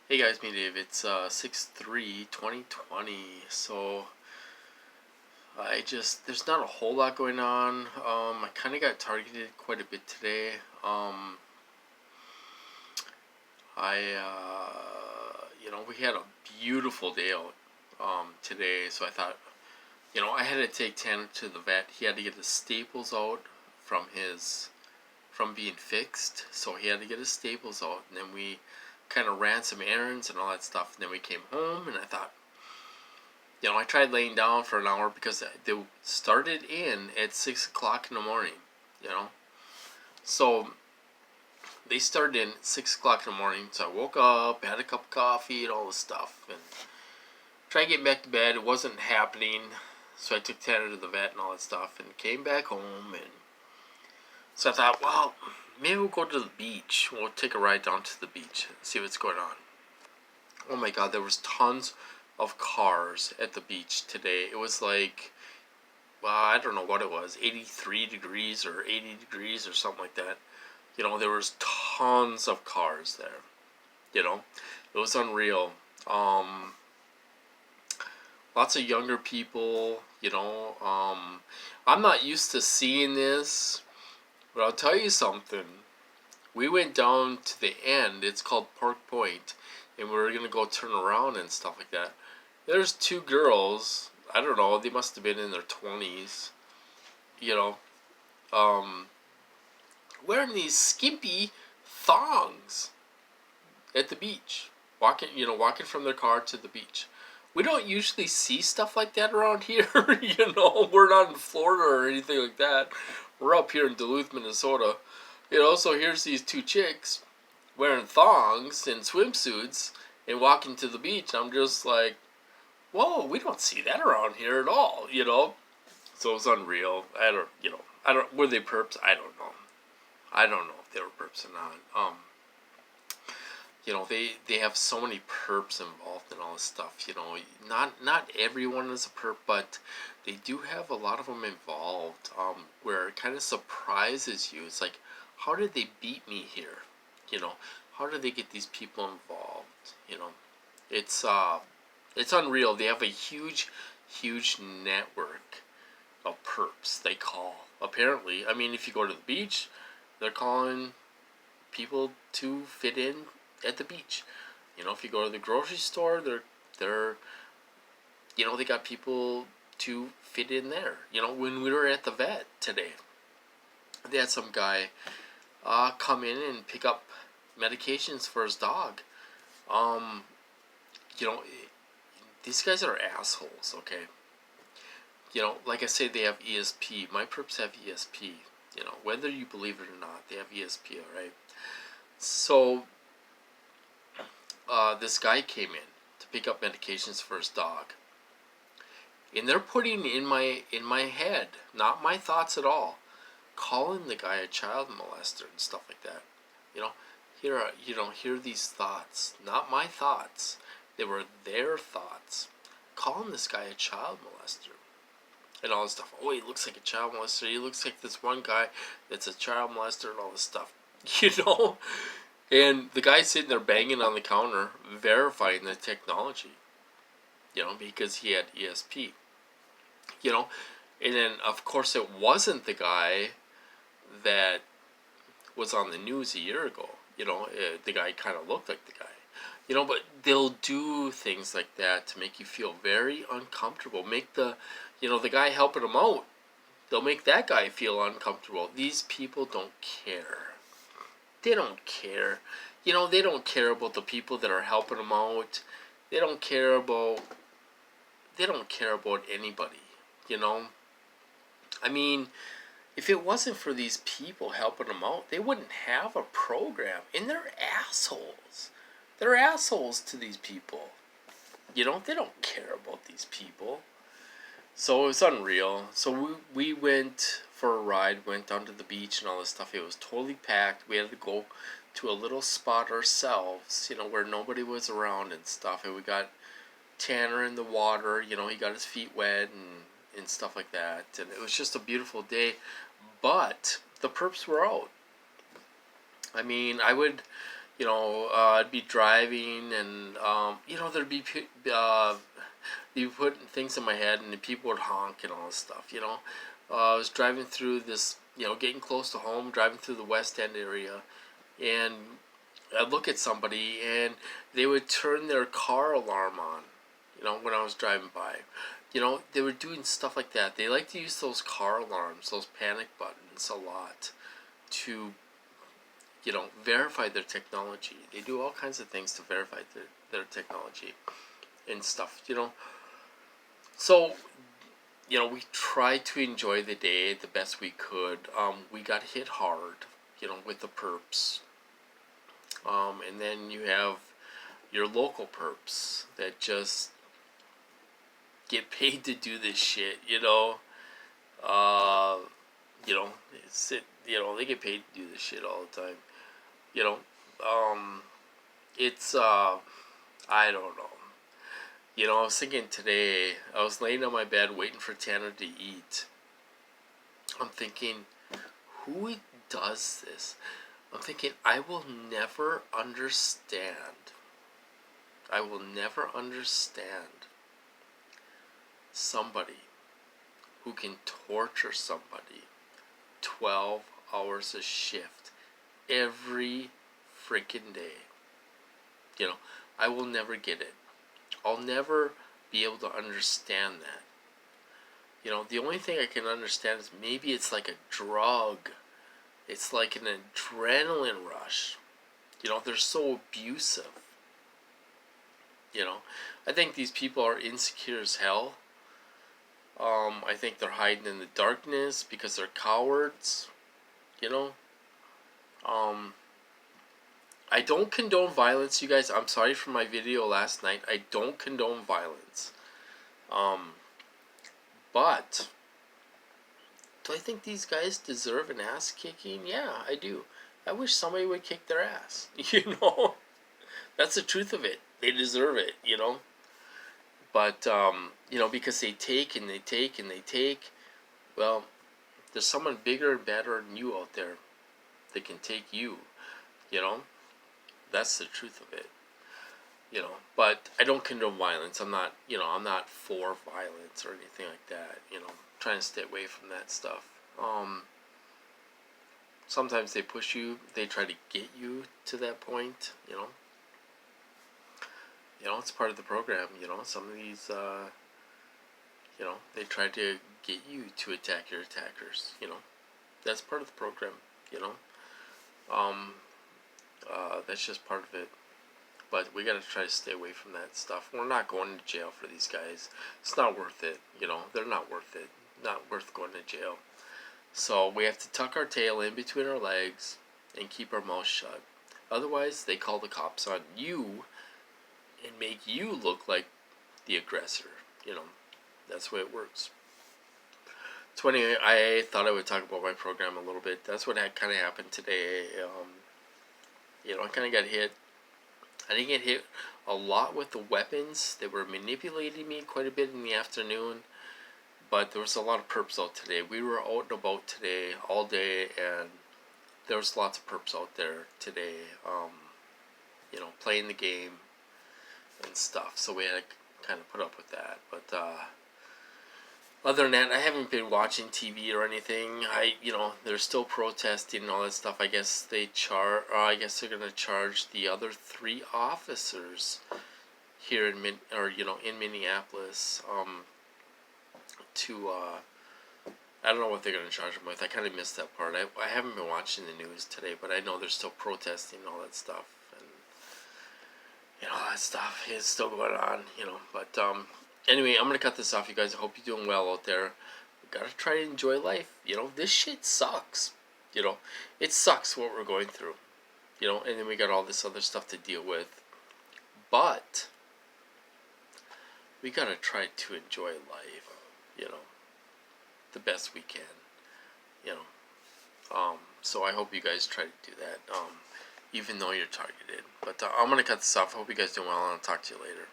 Hey guys, me Dave. It's 6/3/2020. So there's not a whole lot going on. I kind of got targeted quite a bit today. We had a beautiful day out today, so I thought, I had to take Tanner to the vet. He had to get his staples out from being fixed, so he had to get his staples out, and then we kind of ran some errands and all that stuff, and then we came home, and I thought, I tried laying down for an hour because they started in at 6 o'clock in the morning, you know. So they started in at 6 o'clock in the morning. So I woke up, had a cup of coffee, and all this stuff, and tried getting back to bed. It wasn't happening. So I took Tanner to the vet and all that stuff, and came back home. And so I thought, well, maybe we'll go to the beach. We'll take a ride down to the beach and see what's going on. Oh my God, there was tons of cars at the beach today. It was like, well, I don't know what it was, 83 degrees or 80 degrees or something like that. There was tons of cars there. It was unreal. Lots of younger people. I'm not used to seeing this, but I'll tell you something. We went down to the end. It's called Park Point, and we were gonna go turn around and stuff like that. There's two girls. I don't know. They must have been in their 20s. You know, um, wearing these skimpy thongs at the beach, walking from their car to the beach. We don't usually see stuff like that around here. We're not in Florida or anything like that. We're up here in Duluth, Minnesota. So here's these two chicks wearing thongs and swimsuits and walking to the beach. I'm just like, whoa, we don't see that around here at all. So it's unreal. I don't, were they perps? I don't know. I don't know if they were perps or not. They have so many perps involved in all this stuff. Not everyone is a perp, but they do have a lot of them involved. Where it kind of surprises you. It's like, how did they beat me here? How did they get these people involved? It's it's unreal. They have a huge, huge network of perps. They call, apparently. I mean, if you go to the beach, they're calling people to fit in at the beach. If you go to the grocery store, they're they got people to fit in there. When we were at the vet today, they had some guy come in and pick up medications for his dog. Um, you know, these guys are assholes. Okay. Like I say, they have ESP. My perps have ESP. Whether you believe it or not, they have ESP. All right. So this guy came in to pick up medications for his dog, and they're putting in my head, not my thoughts at all, calling the guy a child molester and stuff like that. You know, hear these thoughts, not my thoughts. They were their thoughts, calling this guy a child molester and all this stuff. Oh, he looks like a child molester. He looks like this one guy that's a child molester and all this stuff. You know. And the guy's sitting there banging on the counter, verifying the technology, because he had ESP. And then, of course, it wasn't the guy that was on the news a year ago. The guy kind of looked like the guy. But they'll do things like that to make you feel very uncomfortable. Make the guy helping them out, they'll make that guy feel uncomfortable. These people don't care. They don't care. They don't care about the people that are helping them out. They don't care about anybody. I mean, if it wasn't for these people helping them out, they wouldn't have a program. And they're assholes. They're assholes to these people. They don't care about these people. So it's unreal. So we went for a ride, went down to the beach and all this stuff. It was totally packed. We had to go to a little spot ourselves, where nobody was around and stuff. And we got Tanner in the water. He got his feet wet and stuff like that. And it was just a beautiful day. But the perps were out. I mean, I would, I'd be driving, and there'd be you putting things in my head, and the people would honk and all this stuff. I was driving through this, getting close to home, driving through the West End area, and I'd look at somebody, and they would turn their car alarm on. When I was driving by, they were doing stuff like that. They like to use those car alarms, those panic buttons, a lot to verify their technology. They do all kinds of things to verify their technology and stuff, So, we tried to enjoy the day the best we could. We got hit hard, with the perps. And then you have your local perps that just get paid to do this shit, they get paid to do this shit all the time. It's I don't know. I was thinking today, I was laying on my bed waiting for Tanner to eat. I'm thinking, who does this? I'm thinking, I will never understand. I will never understand somebody who can torture somebody 12 hours a shift every freaking day. I will never get it. I'll never be able to understand that. The only thing I can understand is maybe it's like a drug. It's like an adrenaline rush. They're so abusive. I think these people are insecure as hell. I think they're hiding in the darkness because they're cowards. I don't condone violence, you guys. I'm sorry for my video last night. I don't condone violence. But do I think these guys deserve an ass kicking? Yeah, I do. I wish somebody would kick their ass. That's the truth of it. They deserve it, But, because they take and they take and they take, well, there's someone bigger and better than you out there that can take you, That's the truth of it, But I don't condone violence. I'm not, I'm not for violence or anything like that, trying to stay away from that stuff. Sometimes they push you, they try to get you to that point, it's part of the program, some of these, they try to get you to attack your attackers, that's part of the program, that's just part of it, but we gotta try to stay away from that stuff. We're not going to jail for these guys. It's not worth it, they're not worth it, not worth going to jail. So we have to tuck our tail in between our legs and keep our mouth shut. Otherwise, they call the cops on you and make you look like the aggressor. That's the way it works. So anyway, I thought I would talk about my program a little bit. That's what kind of happened today. I kind of got hit. I didn't get hit a lot with the weapons. They were manipulating me quite a bit in the afternoon. But there was a lot of perps out today. We were out and about today all day, and there was lots of perps out there today, playing the game and stuff. So we had to kind of put up with that. But other than that, I haven't been watching TV or anything. They're still protesting and all that stuff. I guess they're gonna charge the other 3 officers here in Minneapolis. I don't know what they're going to charge them with. I kind of missed that part. I haven't been watching the news today, but I know they're still protesting and all that stuff, and all that stuff is still going on, but anyway, I'm going to cut this off, you guys. I hope you're doing well out there. We got to try to enjoy life. This shit sucks. It sucks what we're going through, and then we got all this other stuff to deal with, but we got to try to enjoy life, the best we can, so I hope you guys try to do that, even though you're targeted. But I'm going to cut this off. I hope you guys doing well, and I'll talk to you later.